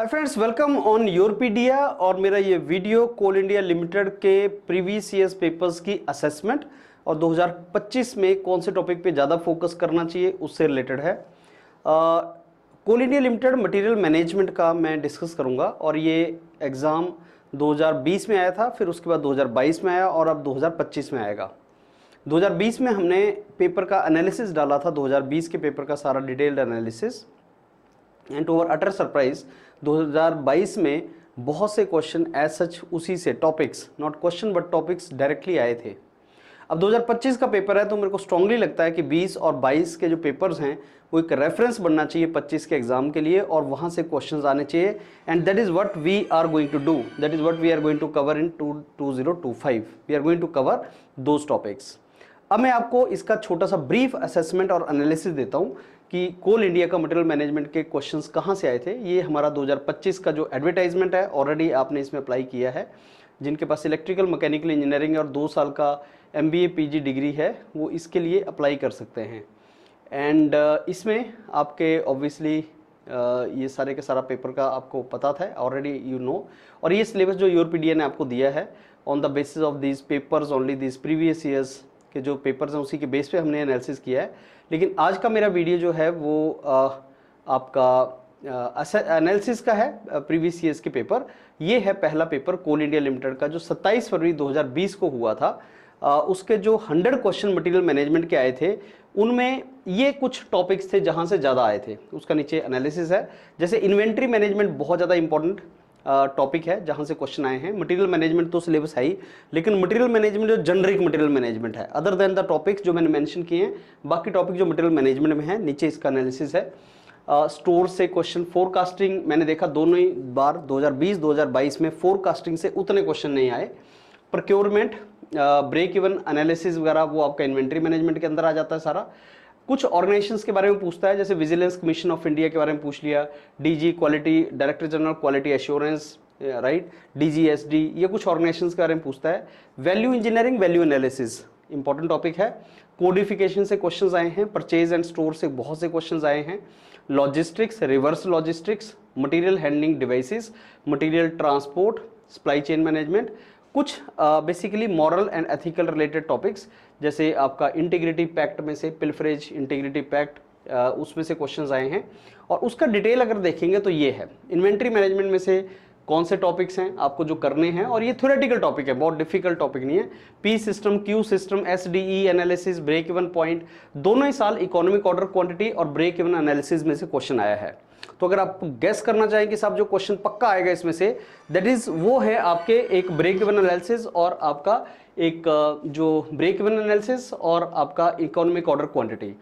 Hi friends, welcome on Yourpedia. और मेरा ये वीडियो कोल इंडिया लिमिटेड के प्रीवियस ईयर्स पेपर्स की असेसमेंट और 2025 में कौन से टॉपिक पे ज़्यादा फोकस करना चाहिए उससे रिलेटेड है। कोल इंडिया लिमिटेड मटेरियल मैनेजमेंट का मैं डिस्कस करूंगा और ये एग्ज़ाम 2020 में आया था, फिर उसके बाद 2022 में आया और अब 2025 में आएगा। 2020 में हमने पेपर का एनालिसिस डाला था, 2020 के पेपर का सारा detailed analysis, and to our utter surprise 2022 में बहुत से क्वेश्चन एज सच उसी से topics, not question but topics directly आए थे। अब 2025 का पेपर है तो मेरे को स्ट्रांगली लगता है कि 20 और 22 के जो पेपर्स हैं वो एक रेफरेंस बनना चाहिए 25 के एग्जाम के लिए और वहाँ से क्वेश्चंस आने चाहिए। And that is what we are going to do, that is what we are going to cover in 2025। We are going to cover those topics. अब मैं आपको इसका छोटा सा ब्रीफ असेसमेंट और एनालिसिस देता हूँ कि कोल इंडिया का मटेरियल मैनेजमेंट के क्वेश्चंस कहाँ से आए थे। ये हमारा 2025 का जो एडवर्टाइजमेंट है ऑलरेडी आपने इसमें अप्लाई किया है। जिनके पास इलेक्ट्रिकल मैकेनिकल इंजीनियरिंग और 2 साल का MBA PG डिग्री है वो इसके लिए अप्लाई कर सकते हैं। एंड इसमें आपके ऑब्वियसली ये सारे के सारा पेपर का आपको पता था ऑलरेडी, यू नो। और ये सिलेबस जो योरपीडिया ने आपको दिया है on the basis of these papers only, these previous years के जो पेपर्स हैं उसी के बेस पे हमने एनालिसिस किया है। लेकिन आज का मेरा वीडियो जो है वो आपका एनालिसिस का है प्रीवियस ईयर्स के पेपर। ये है पहला पेपर कोल इंडिया लिमिटेड का जो 27 फरवरी 2020 को हुआ था। उसके जो 100 क्वेश्चन मटेरियल मैनेजमेंट के आए थे उनमें ये कुछ टॉपिक्स थे जहां से ज़्यादा आए थे, उसका नीचे एनालिसिस है। जैसे इन्वेंट्री मैनेजमेंट बहुत ज़्यादा इंपॉर्टेंट टॉपिक है जहां से क्वेश्चन आए हैं। मटेरियल मैनेजमेंट तो सिलेबस है ही, लेकिन मटेरियल मैनेजमेंट जो जनरिक मटेरियल मैनेजमेंट है अदर देन द टॉपिक्स जो मैंने मेंशन किए हैं, बाकी टॉपिक जो मटेरियल मैनेजमेंट में है नीचे इसका एनालिसिस है। स्टोर से क्वेश्चन, फोरकास्टिंग मैंने देखा दोनों ही बार 2020-2022 में फोरकास्टिंग से उतने क्वेश्चन नहीं आए। प्रोक्योरमेंट, ब्रेक इवन एनालिसिस वगैरह वो आपका इन्वेंट्री मैनेजमेंट के अंदर आ जाता है सारा। कुछ ऑर्गेनाइजेशंस के बारे में पूछता है, जैसे विजिलेंस कमीशन ऑफ इंडिया के बारे में पूछ लिया, DG quality, director general quality assurance, right, DGSD, ये कुछ ऑर्गेनाइजेशंस के बारे में पूछता है। Value engineering, value analysis important topic है। कोडिफिकेशन से क्वेश्चंस आए हैं, परचेज एंड स्टोर से बहुत से क्वेश्चंस आए हैं। Logistics, reverse logistics, material handling devices, material transport, supply chain management, कुछ basically moral and ethical related topics, जैसे आपका इंटीग्रिटी पैक्ट में से पिल्फरेज इंटीग्रिटी पैक्ट, उसमें से क्वेश्चंस आए हैं। और उसका डिटेल अगर देखेंगे तो ये है इन्वेंट्री मैनेजमेंट में से कौन से टॉपिक्स हैं आपको जो करने हैं, और ये थ्योरेटिकल टॉपिक है, बहुत डिफिकल्ट टॉपिक नहीं है। P system, Q system, SDE analysis, break even point, दोनों ही साल इकोनॉमिक ऑर्डर क्वांटिटी और ब्रेक इवन एनालिसिस में से क्वेश्चन आया है। तो अगर आप गैस करना चाहें कि साहब जो क्वेश्चन पक्का आएगा इसमें से, दैट इज वो है आपके एक ब्रेक इवन एनालिसिस और आपका एक जो ब्रेक इवन एनालिसिस और आपका economic order quantity.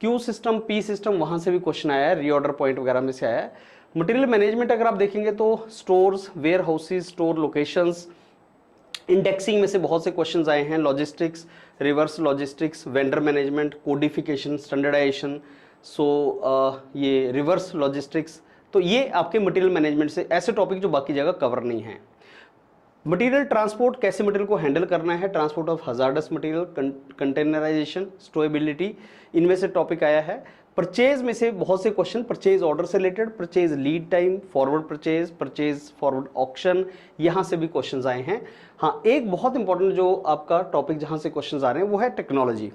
Q system, P system वहां से भी क्वेश्चन आया है, रीऑर्डर पॉइंट वगैरह में से आया है। मटेरियल मैनेजमेंट अगर आप देखेंगे तो stores, warehouses, store locations, indexing में से बहुत से क्वेश्चंस आए हैं। Logistics, reverse logistics, vendor management, codification, standardisation, so ये रिवर्स लॉजिस्टिक्स, तो ये आपके मटेरियल मैनेजमेंट से ऐसे टॉपिक जो बाकी जगह कवर नहीं है। मटेरियल ट्रांसपोर्ट, कैसे मटेरियल को हैंडल करना है, transport of hazardous material, containerisation, stowability, इनमें से टॉपिक आया है। परचेज में से बहुत से क्वेश्चन परचेज ऑर्डर से related, purchase lead time, forward purchase, purchase forward auction, यहाँ से भी क्वेश्चंस आए हैं। हाँ, एक बहुत इंपॉर्टेंट जो आपका टॉपिक जहाँ से क्वेश्चंस आ रहे हैं वो है टेक्नोलॉजी।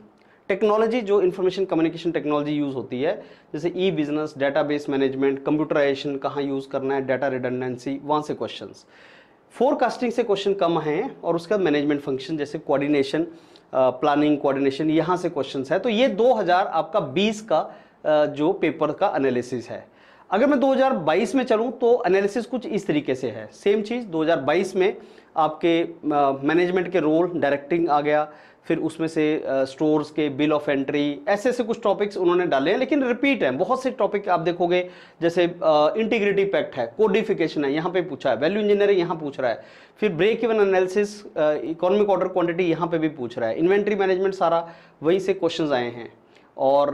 टेक्नोलॉजी जो इंफॉर्मेशन कम्युनिकेशन टेक्नोलॉजी यूज़ होती है, जैसे बिजनेस, डाटाबेस मैनेजमेंट, कंप्यूटराइजेशन कहाँ यूज़ करना है, डाटा रिडंडेंसी, वहाँ से क्वेश्चंस। फोरकास्टिंग से क्वेश्चन कम हैं और उसका मैनेजमेंट फंक्शन जैसे कोऑर्डिनेशन, प्लानिंग, कोऑर्डिनेशन, यहाँ से क्वेश्चंस है। तो ये 2020 का जो पेपर का एनालिसिस है। अगर मैं 2022 में चलूँ तो एनालिसिस कुछ इस तरीके से है। सेम चीज़ 2022 में आपके मैनेजमेंट के रोल, डायरेक्टिंग आ गया, फिर उसमें से स्टोर्स के बिल ऑफ एंट्री, ऐसे ऐसे कुछ टॉपिक्स उन्होंने डाले हैं, लेकिन रिपीट हैं बहुत से टॉपिक आप देखोगे। जैसे इंटीग्रिटी पैक्ट है, कोडिफिकेशन है, यहाँ पे पूछा है, वैल्यू इंजीनियरिंग यहाँ पूछ रहा है, फिर break even analysis, economic order quantity यहाँ पे भी पूछ रहा है, इन्वेंट्री मैनेजमेंट सारा वहीं से क्वेश्चंस आए हैं। और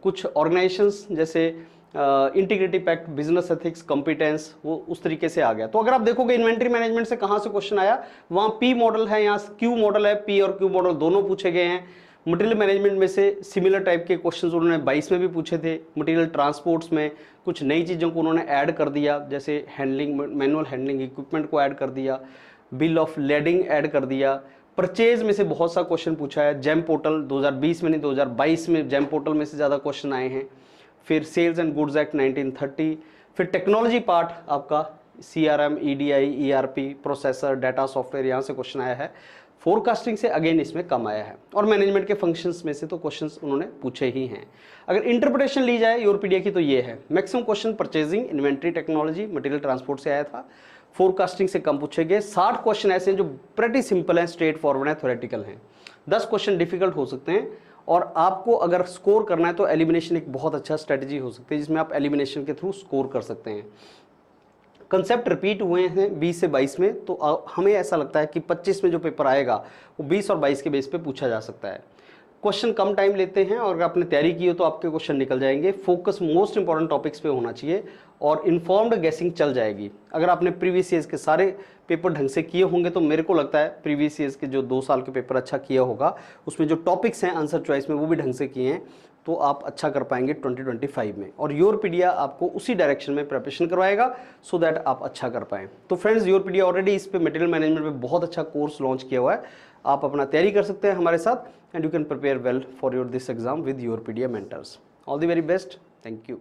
कुछ ऑर्गेनाइजेशंस जैसे integrity pact, business ethics, competence, वो उस तरीके से आ गया। तो अगर आप देखोगे इन्वेंट्री मैनेजमेंट से कहाँ से क्वेश्चन आया, वहाँ P मॉडल है, यहाँ Q मॉडल है, P और Q मॉडल दोनों पूछे गए हैं। मटेरियल मैनेजमेंट में से सिमिलर टाइप के क्वेश्चंस उन्होंने 22 में भी पूछे थे। मटेरियल ट्रांसपोर्ट्स में कुछ नई चीज़ों को उन्होंने ऐड कर दिया, जैसे हैंडलिंग, मैनुअल हैंडलिंग इक्विपमेंट को ऐड कर दिया, बिल ऑफ लेडिंग ऐड कर दिया। परचेज में से बहुत सा क्वेश्चन पूछा है, जेम पोर्टल 2020 में नहीं 2022 में जेम पोर्टल में से ज़्यादा क्वेश्चन आए हैं। फिर सेल्स एंड गुड्स एक्ट 1930। फिर टेक्नोलॉजी पार्ट आपका CRM, EDI, ERP, processor, data software, यहाँ से क्वेश्चन आया है। फोरकास्टिंग से अगेन इसमें कम आया है, और मैनेजमेंट के फंक्शंस में से तो क्वेश्चंस उन्होंने पूछे ही हैं। अगर इंटरप्रिटेशन ली जाए यूरोपीडिया की तो ये है, maximum question purchasing, inventory, technology, material transport से आया था। फोरकास्टिंग से कम पूछे गए। 60 क्वेश्चन ऐसे हैं जो प्रेटी सिंपल हैं, स्ट्रेट फॉरवर्ड हैं, थ्योरेटिकल हैं। 10 क्वेश्चन डिफिकल्ट हो सकते हैं, और आपको अगर स्कोर करना है तो एलिमिनेशन एक बहुत अच्छा स्ट्रेटजी हो सकती है, जिसमें आप एलिमिनेशन के थ्रू स्कोर कर सकते हैं। कंसेप्ट रिपीट हुए हैं 20 से 22 में, तो हमें ऐसा लगता है कि 25 में जो पेपर आएगा वो 20 और 22 के बेस पे पूछा जा सकता है। क्वेश्चन कम टाइम लेते हैं, और अगर आपने तैयारी की हो तो आपके क्वेश्चन निकल जाएंगे। फोकस मोस्ट इंपॉर्टेंट टॉपिक्स पे होना चाहिए, और इन्फॉर्म्ड गैसिंग चल जाएगी। अगर आपने प्रीवियस ईयर्स के सारे पेपर ढंग से किए होंगे तो मेरे को लगता है प्रीवियस ईयर्स के जो 2 साल के पेपर अच्छा किया होगा, उसमें जो टॉपिक्स हैं आंसर चॉइस में वो भी ढंग से किए हैं, तो आप अच्छा कर पाएंगे 2025 में। और यूरोपीडिया आपको उसी डायरेक्शन में प्रिपरेशन करवाएगा, सो दैट आप अच्छा कर पाएँ। तो फ्रेंड्स, यूरोपीडिया ऑलरेडी इस पे मटेरियल मैनेजमेंट में बहुत अच्छा कोर्स लॉन्च किया हुआ है। आप अपना तैयारी कर सकते हैं हमारे साथ, and you can prepare well for your this exam with Europedia mentors. All the very best, thank you.